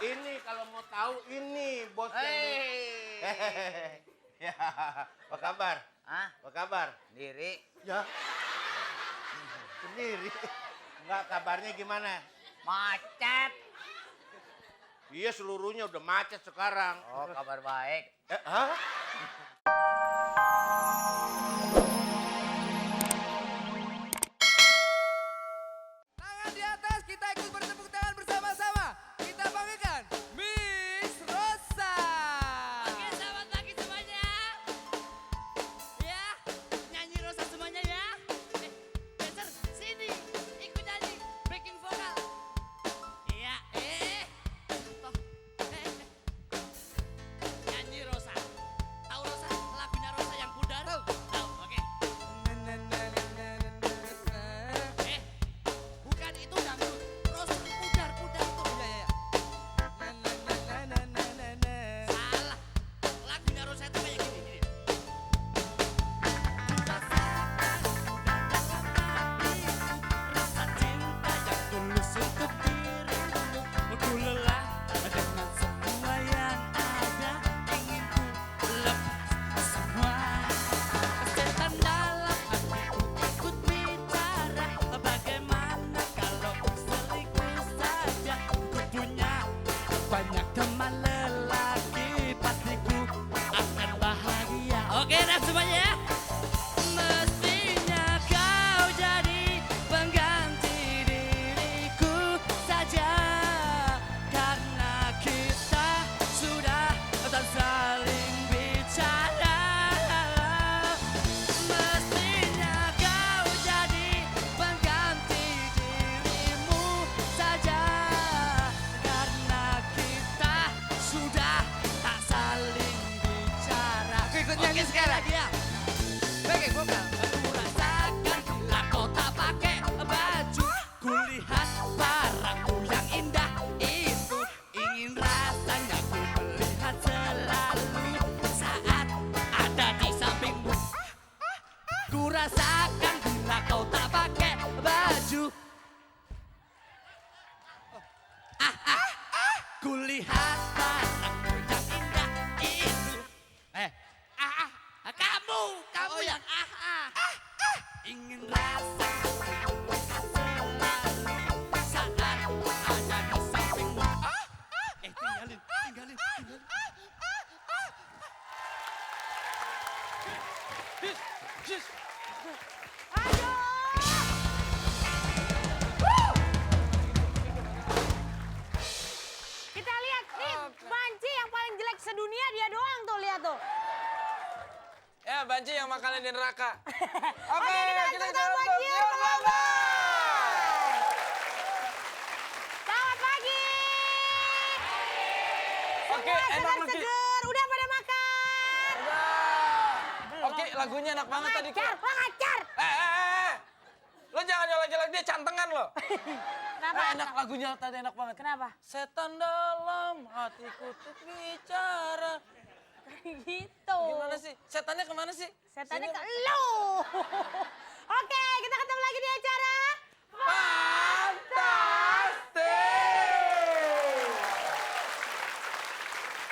Ini kalau mau tahu ini bos yang Ya, apa kabar? Hah? Apa kabar? Sendiri. Ya. Sendiri. Enggak, kabarnya gimana? Macet. Iya, seluruhnya udah macet sekarang. Oh, kabar baik. Hah? Tangan di atas, kita ikut bertepuk tangan bersama-sama. Kita panggilkan Miss Rosa. Oke, selamat pagi semuanya. Ya, nyanyi Rosa semuanya ya. Dancer, sini, ikut nyanyi, backing vokal. Iya, toh, nyanyi Rosa. Tahu Rosa, lagunya Rosa yang pudar? Tahu, oke. Bukan itu dangdut. Rosa pudar itu. Salah. Lagunya Rosa itu kayak gini. Rasa cinta yang tulus untuk dirimu. Ku lelah dengan semua yang ada. Ingin ku lepas semua. Setan dalam hatiku ikut bicara. Bagaimana kalau selingkuh saja? Ku punya banyak teman lelaki. Pastiku akan bahagia. Oke, dan semuanya ya. Mestinya kau jadi pengganti diriku saja. Karena kita sudah tak saling bicara. Mestinya kau jadi pengganti dirimu saja. Karena kita sudah tak saling bicara. Ikut nyanyi sekarang. Ya. Backing vokal. Ku rasakan bila kau tak pakai baju. Kulihat barangku yang indah itu. Ingin rasanya ku melihat selalu saat ada di sampingmu. Ku rasakan bila kau tak pakai baju. Kulihat barangmu yang indah itu. Kamu yang ingin rasa selalu saat ada di sampingmu. Tinggalin. Kita lihat nih, Banci yang paling jelek sedunia dia doang tuh, lihat tuh. Ya, Banci yang makanan di neraka. Oke, kita jalan Banci ya, teman-teman. Selamat pagi. Oke, enak lagi. Segar, udah pada makan. Oke, lagunya enak banget tadi. Pengacar. Lo jangan nyolak-nyolak dia, cantengan lo. Kenapa? Enak lagunya tadi, enak banget. Kenapa? Setan dalam hatiku tuh bicara. Gitu. Gimana sih? Setannya kemana sih? Setannya Sini. ke lu. Oke, kita ketemu lagi di acara. Fantastik!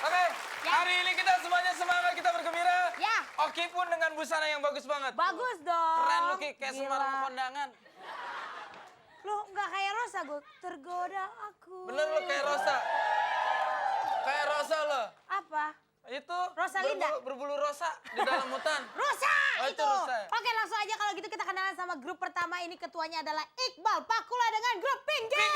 Oke, Ya. hari ini kita semuanya semangat, kita bergembira. Ya. Oki pun dengan busana yang bagus banget. Bagus dong. Keren lu Ki, kayak Gila. Semar kondangan. Lu nggak kayak Rosa, gue tergoda aku. Bener lu kayak Rosa. Kayak Rosa lo. Apa? Itu Rosalinda. berbulu rosa di dalam hutan. Rusa Oh, itu Rusa ya? Oke, langsung aja kalau gitu kita kenalan sama grup pertama. Ini ketuanya adalah Iqbal Pakula dengan grup Pinky.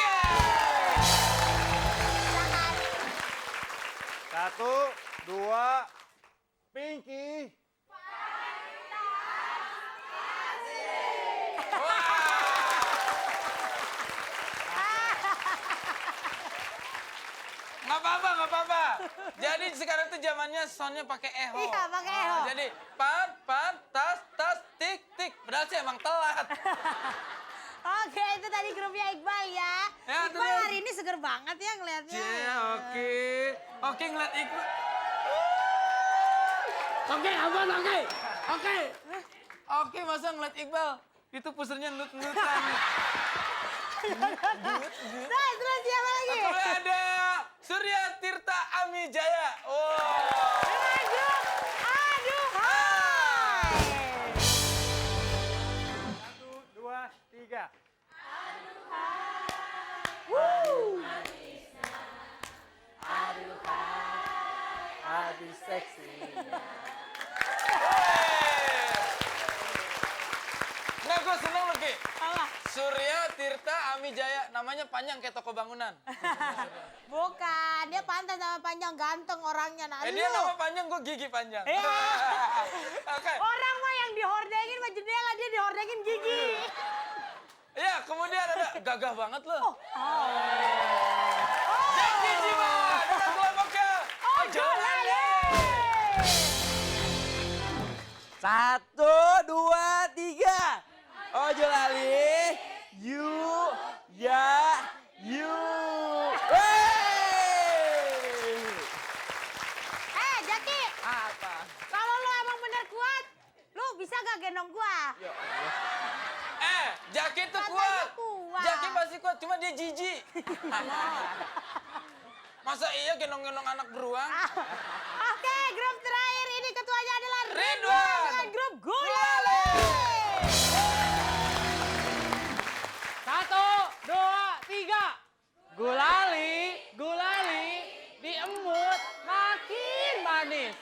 Satu, dua, Pinky. Nggak apa-apa. Jadi sekarang tuh zamannya soundnya pakai eho. Iya, pakai eho. Jadi tas, tik. Padahal sih emang telat. Oke, itu tadi grupnya Iqbal ya. Ya, Iqbal terus. hari ini seger banget ya ngeliatnya. Oke ngeliat Iqbal. Oke, masa ngeliat Iqbal. Itu pusernya nut-nutan. Nah, terus siapa lagi? Kalau ada Surya Tirta Amijaya. Oh. Dengan grup Aduhai. 1, 2, 3. Aduh seksi. Nggak, gue seneng loh, Ki. Apa? Surya Tirta Amijaya. Namanya panjang kayak toko bangunan. Bukan, dia pantas sama panjang, ganteng orangnya. Nah, Dia lu. nama panjang, gue gigi panjang. Iya. Oke. Orang mah yang dihordengin sama jendela, dia dihordengin gigi. Iya, kemudian ada gagah banget loh. Oh. Jackie Jiwa dengan kelompoknya Ojo Lali. 1, 2, 3. Ojo lali. You, ya, you. Jaki. Apa? Kalau lu emang bener kuat, lu bisa gak gendong gua? Jackie tuh Katanya kuat. kuat. Jackie pasti kuat, cuma dia jijik. Masa iya gendong-gendong anak beruang? Oke, grup terakhir ini ketuanya adalah Ridwan. dengan grup Gulali. 1, 2, 3. Gulali, diemut, makin manis.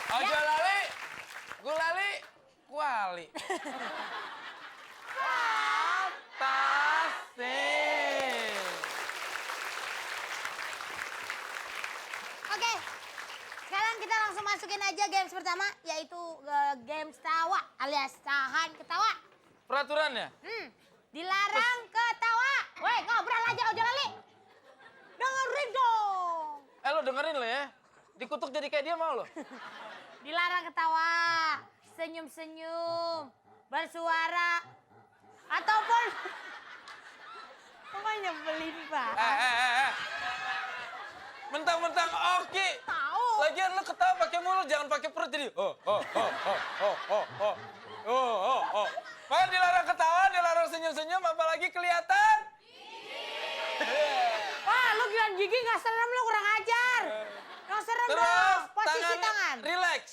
Ojo lali, gulali, kuali. Tasik. Oke, sekarang kita langsung masukin aja games pertama, yaitu games tawa alias tahan ketawa. Peraturannya? Dilarang ketawa. Woi, ngobrol aja Ojo Lali. Dengerin dong. Lo dengerin lo ya. Dikutuk jadi kayak dia mau lo. Dilarang ketawa, senyum-senyum, bersuara, ataupun pokoknya nyebelin, Pak. Mentang-mentang oke. Tahu. Lagian lo ketawa pakai mulut, jangan pakai perut jadi. Makanya dilarang ketawa, dilarang senyum-senyum, apalagi kelihatan. Wah, lu bilang gigi nggak serem, lu kurang ajar. Nggak serem Terus dong, posisi tangan. relax.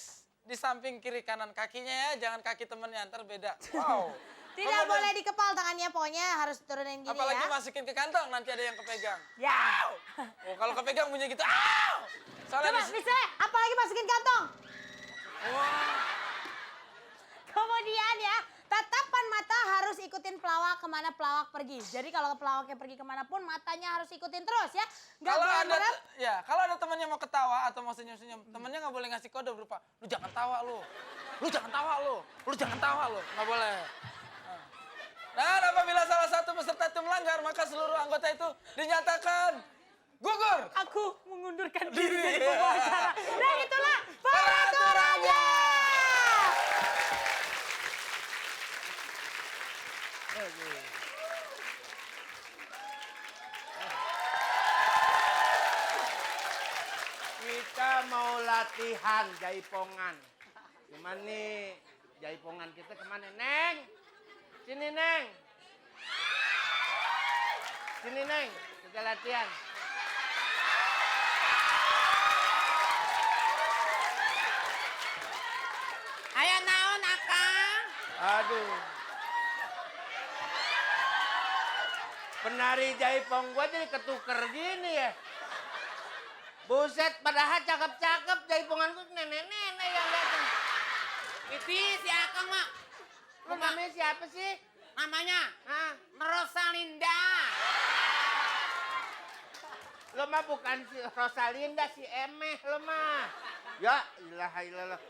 Di samping kiri kanan kakinya ya, jangan kaki temennya, ntar beda. Wow. Tidak Kemudian- boleh dikepal tangannya, pokoknya harus turunin gini Apalagi ya. masukin ke kantong, nanti ada yang kepegang. Ya. Oh, kalau kepegang bunyi gitu. Au! Soalnya Coba, di- misalnya, apalagi masukin kantong. Wah. Kemudian ya, tatapan mata harus ikutin pelawak kemana pelawak pergi. Jadi kalau pelawaknya pergi kemanapun, matanya harus ikutin terus ya. Nggak Kalau boleh ada merem. kalau ada temannya mau ketawa atau mau senyum-senyum, temannya nggak boleh ngasih kode berupa lu jangan tawa lu. Lu jangan tawa lu. Lu jangan tawa lu. Nggak boleh. Dan apabila salah satu peserta itu melanggar, maka seluruh anggota itu dinyatakan gugur. Aku mengundurkan diri dari pembawa acara. Dan itulah peraturannya. Kita mau latihan jaipongan. Gimana nih jaipongan kita kemana? Neng, sini Neng. Sini Neng, kita latihan. Ayo naon akang? Aduh. Penari jaipong gua jadi ketuker gini ya. Buset, padahal cakep-cakep jaipongan gua nenek-nenek yang datang. Itu si akang mah. Lu namanya siapa sih? Namanya Hah? Rosalinda. Lo mah bukan si Rosalinda, si Emeh lo mah. Ya, ilaha illallah.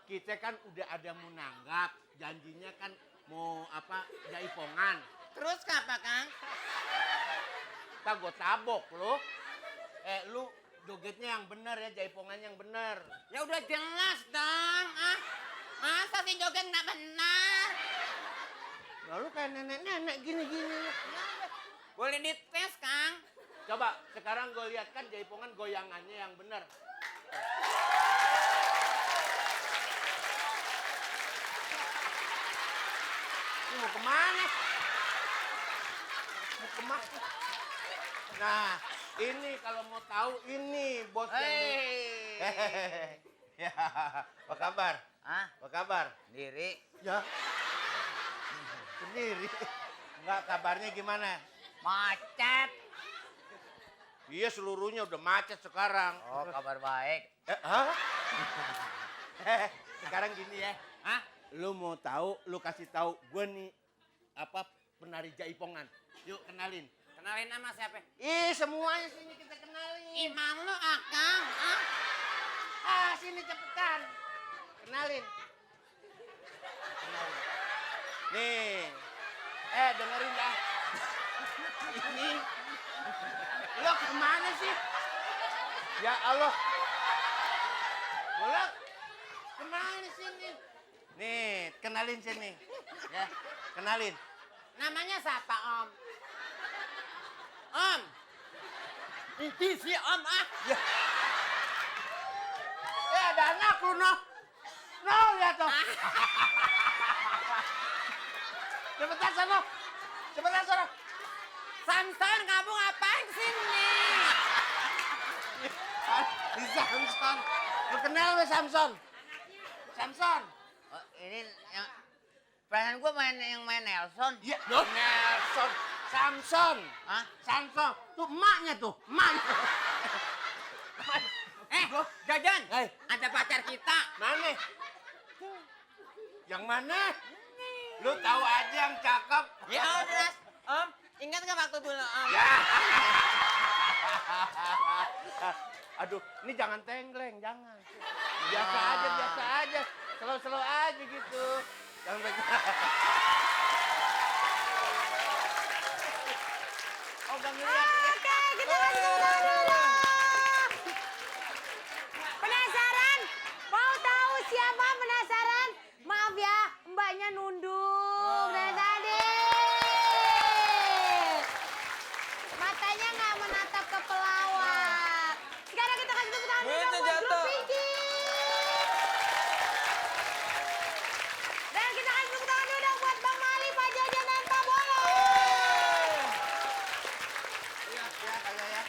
Kita kan udah ada munanggap. Janjinya kan mau apa, jaipongan. Terus apa Kang? Kita gue tabok lo. Lu jogetnya yang bener ya, jaipongannya yang bener. Ya udah jelas dong. Ah, masa si joget nggak benar? Lalu kayak nenek-nenek gini-gini. Boleh dites Kang? Coba sekarang gue lihat kan jaipongan goyangannya yang bener. Ini mau kemana? mau kemana? Nah, ini kalau mau tahu ini bos yang Hei. Ya, apa kabar? Ah, Apa kabar? diri. Ya. Sendiri. Enggak, kabarnya gimana? Macet. Iya, seluruhnya udah macet sekarang. Oh, kabar baik. Hah? Sekarang gini ya. Hah? Lu mau tahu, lu kasih tahu gue nih apa penari jaipongan. Yuk kenalin. Kenalin nama siapa? Ih, semuanya sini kita kenalin. Ih, malu Akang. Ah. Sini cepetan. Kenalin. Kenalin. Nih. Dengerin ya. Ini. Lo kemana sih? Ya Allah. Bolak. Kemana sini? Nih, kenalin sini. Ya, kenalin. Namanya siapa, Om? Om. Ini si Om, ah. Ya. Ada anak lu, noh. Noh, lihat tuh. Cepetan sana. Cepetan sana. Samson, kamu ngapain sini? Di Samson. Lu kenal gak Samson? Samson. Oh, ini yang perasaan gue yang main Nelson. Iya, Nelson. Samson. Hah? Samson. Tuh emaknya tuh. Emaknya. Jajan, Hei. ada pacar kita. Mana? Yang mana? Lu tahu aja yang cakep. Ya udah, Om. Ingat nggak waktu dulu, Om? Ya. Aduh, ini jangan tengkleng, jangan. Biasa aja, biasa aja. Slow-slow aja gitu. Jangan Oh, gak ngeliat. Oke, kita kasih tepuk tangan dulu. Penasaran? Mau tahu siapa penasaran? Maaf ya, mbaknya nunduk dari tadi. Matanya nggak menatap ke pelawak. Sekarang kita kasih tepuk tangan dulu Duitnya dong buat jatuh. grup Pinky. Dan kita kasih tepuk tangan dulu dong buat Bang Mali, Pak Jajan, dan Pak Bolo. Ya, kayak ya.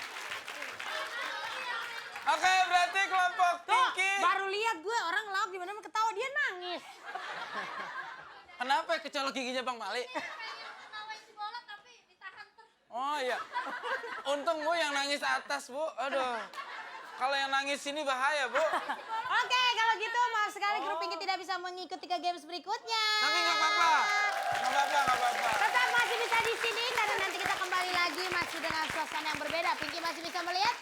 Oke, berarti kelompok Tuh, Pinky. baru lihat gue orang lauk gimana ketawa dia nangis. Kenapa kecolok giginya Bang Mali? Oh iya. Untung Bu yang nangis atas, Bu. Aduh. Kalau yang nangis sini bahaya, Bu. Oke, kalau gitu maaf sekali grup Pinky tidak bisa mengikuti ke games berikutnya. Tapi nggak apa-apa. Nggak apa-apa, nggak apa-apa. Tetap masih bisa di sini karena nanti kita kembali lagi masih dengan suasana yang berbeda. Pinky masih bisa melihat